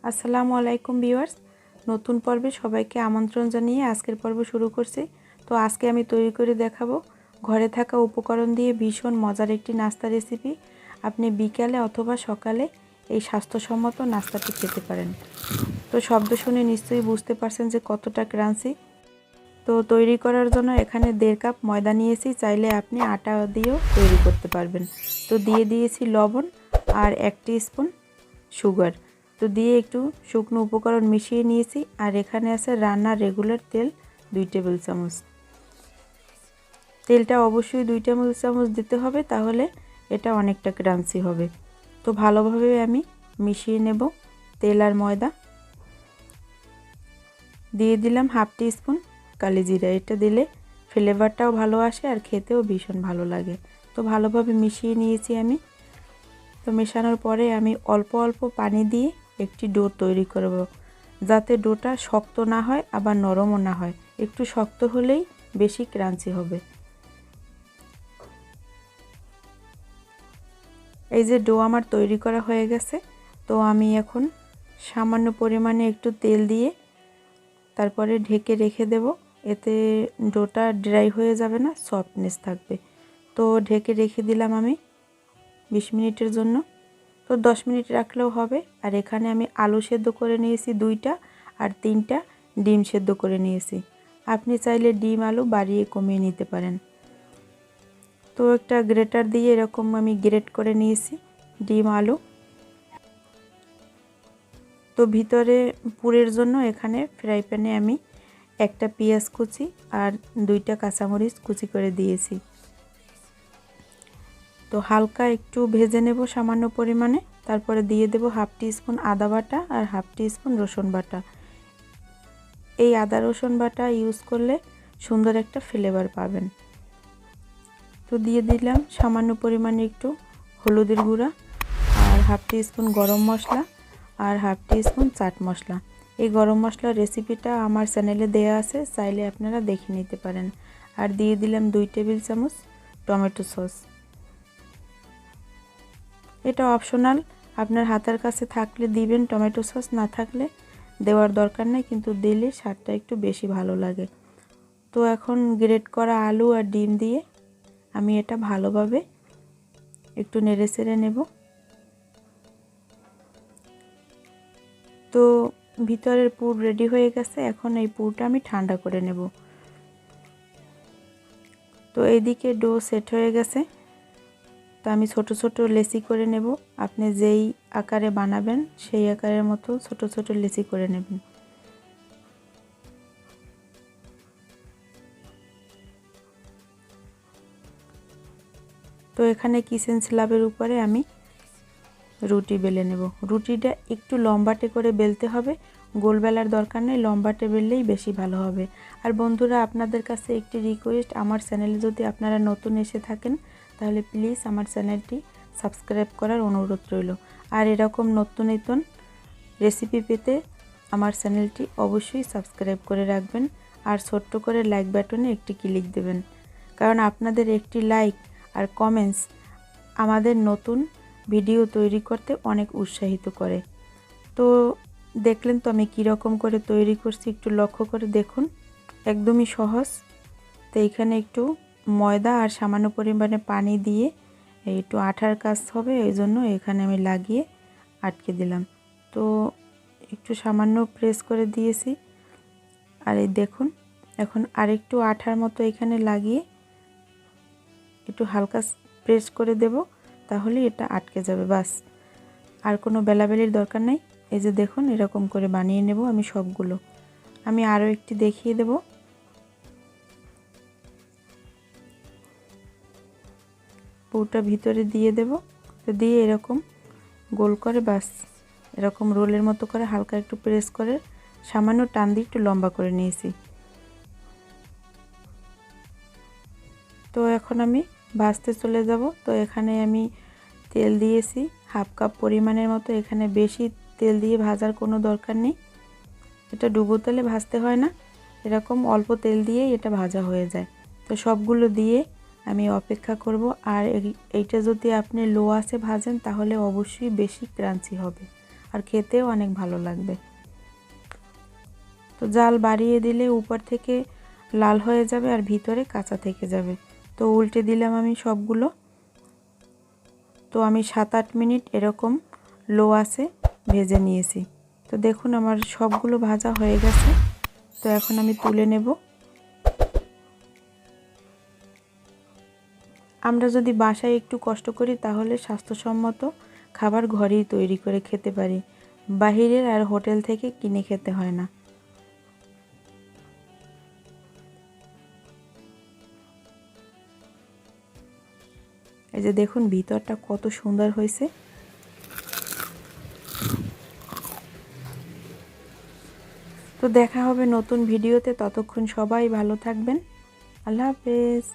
আসসালামু আলাইকুম ভিউয়ার্স, নতুন পর্বে সবাইকে আমন্ত্রণ জানিয়ে আজকের পর্ব শুরু করছি। তো আজকে আমি তৈরি করে দেখাবো ঘরে থাকা উপকরণ দিয়ে ভীষণ মজার একটি নাস্তা রেসিপি। আপনি বিকালে অথবা সকালে এই স্বাস্থ্যসম্মত নাস্তাটি খেতে পারেন। তো শব্দ শুনে নিশ্চয়ই বুঝতে পারছেন যে কতটা ক্রাঞ্চি। তো তৈরি করার জন্য এখানে 1.5 কাপ ময়দা নিয়েছি, চাইলে আপনি আটা দিয়েও তৈরি করতে পারবেন। তো দিয়ে দিয়েছি লবণ আর 1 টিস্পুন সুগার। তো দিয়ে একটু শুকনো উপকরণ মিশিয়ে নিয়েছি। আর এখানে আছে রান্নার রেগুলার তেল 2 টেবিল চামচ। তেলটা অবশ্যই 2 টেবিল চামচ দিতে হবে, তাহলে এটা অনেকটা ক্রাঞ্চি হবে। তো ভালোভাবে আমি মিশিয়ে নেব তেল আর ময়দা। দিয়ে দিলাম 1/2 টিস্পুন কালি জিরা। এটা দিলে ফ্লেভারটাও ভালো আসে আর খেতেও ভীষণ ভালো লাগে। তো ভালোভাবে মিশিয়ে নিয়েছি আমি। তো মেশানোর পরে আমি অল্প অল্প পানি দিয়ে একটি ডো তৈরি করব, যাতে ডোটা শক্ত না হয় আবার নরমও না হয়। একটু শক্ত হলেই বেশি ক্রাঞ্চি হবে। এই যে ডো আমার তৈরি করা হয়ে গেছে। তো আমি এখন সামান্য পরিমাণে একটু তেল দিয়ে তারপরে ঢেকে রেখে দেব। এতে ডোটা ড্রাই হয়ে যাবে না, সফটনেস থাকবে। তো ঢেকে রেখে দিলাম আমি 20 মিনিটের জন্য। তো 10 মিনিট রাখলেও হবে। আর এখানে আমি আলু সেদ্ধ করে নিয়েছি 2টা আর 3টা ডিম সেদ্ধ করে নিয়েছি। আপনি চাইলে ডিম আলু বাড়িয়ে কমিয়ে নিতে পারেন। তো একটা গ্রেটার দিয়ে এরকম আমি গ্রেট করে নিয়েছি ডিম আলু। তো ভিতরে পুরের জন্য এখানে ফ্রাই প্যানে আমি একটা পেঁয়াজ কুচি আর 2টা কাঁচামরিচ কুচি করে দিয়েছি। তো হালকা একটু ভেজে নেব সামান্য পরিমাণে। তারপরে দিয়ে দেব 1/2 টিস্পুন আদা বাটা আর 1/2 টিস্পুন রসুন বাটা। এই আদা রসুন বাটা ইউজ করলে সুন্দর একটা ফ্লেভার পাবেন। তো দিয়ে দিলাম সামান্য পরিমাণে একটু হলুদের গুঁড়া আর 1/2 টিস্পুন গরম মশলা আর 1/2 টিস্পুন চাট মশলা। এই গরম মশলার রেসিপিটা আমার চ্যানেলে দেয়া আছে, চাইলে আপনারা দেখে নিতে পারেন। আর দিয়ে দিলাম 2 টেবিল চামচ টমেটো সস। এটা অপশনাল, আপনার হাতের কাছে থাকলে দিবেন টমেটো সস, না থাকলে দেওয়ার দরকার নেই, কিন্তু দিলে স্বাদটা একটু বেশি ভালো লাগে। তো এখন গ্রেট করা আলু আর ডিম দিয়ে আমি এটা ভালোভাবে একটু নেড়ে চেড়ে নেব। তো ভিতরের পুর রেডি হয়ে গেছে। এখন এই পুরটা আমি ঠান্ডা করে নেব। তো এইদিকে ডো সেট হয়ে গেছে। তো আমি ছোট ছোট লেচি করে নেব। আপনি যেই আকারে বানাবেন সেই আকারের মতো ছোট ছোট লেচি করে নেবেন। তো এখানে কিচেন স্ল্যাবের উপরে আমি রুটি বেলে নেব। রুটিটা একটু লম্বাটে করে বেলতে হবে, গোল বেলার দরকার নেই, লম্বাটে বেললেই বেশি ভালো হবে। আর বন্ধুরা, আপনাদের কাছে একটি রিকোয়েস্ট, আমার চ্যানেলে যদি আপনারা নতুন এসে থাকেন তাহলে প্লিজ আমার চ্যানেলটি সাবস্ক্রাইব করার অনুরোধ রইল। আর এরকম নতুন নতুন রেসিপি পেতে আমার চ্যানেলটি অবশ্যই সাবস্ক্রাইব করে রাখবেন। আর ছোট্ট করে লাইক বাটনে একটি ক্লিক দেবেন, কারণ আপনাদের একটি লাইক আর কমেন্টস আমাদের নতুন ভিডিও তৈরি করতে অনেক উৎসাহিত করে। তো দেখলেন তো আমি কীরকম করে তৈরি করছি, একটু লক্ষ্য করে দেখুন, একদমই সহজ। তো এইখানে একটু ময়দা আর সামান্য পরিমাণে পানি দিয়ে একটু আঠার কাজ হবে, এই জন্য এখানে আমি লাগিয়ে আটকে দিলাম। তো একটু সামান্য প্রেস করে দিয়েছি। আর এই দেখুন, এখন আরেকটু আঠার মতো এখানে লাগিয়ে একটু হালকা প্রেস করে দেব, তাহলে এটা আটকে যাবে। বাস, আর কোনো বেলাবেলির দরকার নেই। এই যে দেখুন, এরকম করে বানিয়ে নেব আমি সবগুলো। আমি আরও একটি দেখিয়ে দেব। পুরোটা ভিতরে দিয়ে দেব। তো দিয়ে এরকম গোল করে, বাস এরকম রোলের মতো করে হালকা একটু প্রেস করে সামান্য টান দিয়ে একটু লম্বা করে নিয়েছি। তো এখন আমি ভাজতে চলে যাব। তো এখানে আমি তেল দিয়েছি 1/2 কাপ পরিমাণের মতো। এখানে বেশি তেল দিয়ে ভাজার কোনো দরকার নেই, এটা ডুবো তেলে ভাজতে হয় না, এরকম অল্প তেল দিয়েই এটা ভাজা হয়ে যায়। তো সবগুলো দিয়ে আমি অপেক্ষা করব। আর এইটা যদি আপনি লো আঁচে ভাজেন তাহলে অবশ্যই বেশি ক্রাঞ্চি হবে। আর খেতেও অনেক ভালো লাগবে। তো জাল বাড়িয়ে দিলে উপর থেকে লাল হয়ে যাবে আর ভিতরে কাঁচা থেকে যাবে। তো উল্টে দিলাম আমি সবগুলো। তো আমি 7-8 মিনিট এরকম লো আঁচে ভেজে নিয়েছি। তো দেখুন আমার সবগুলো ভাজা হয়ে গেছে। তো এখন আমি তুলে নেব। আমরা যদি বাসায় একটু কষ্ট করি তাহলে স্বাস্থ্যসম্মত খাবার ঘরেই তৈরি করে খেতে পারি, বাহিরের আর হোটেল থেকে কিনে খেতে হয় না। এই যে দেখুন ভিতরটা কত সুন্দর হয়েছে। তো দেখা হবে নতুন ভিডিওতে, ততক্ষণ সবাই ভালো থাকবেন। আল্লাহ হাফেজ।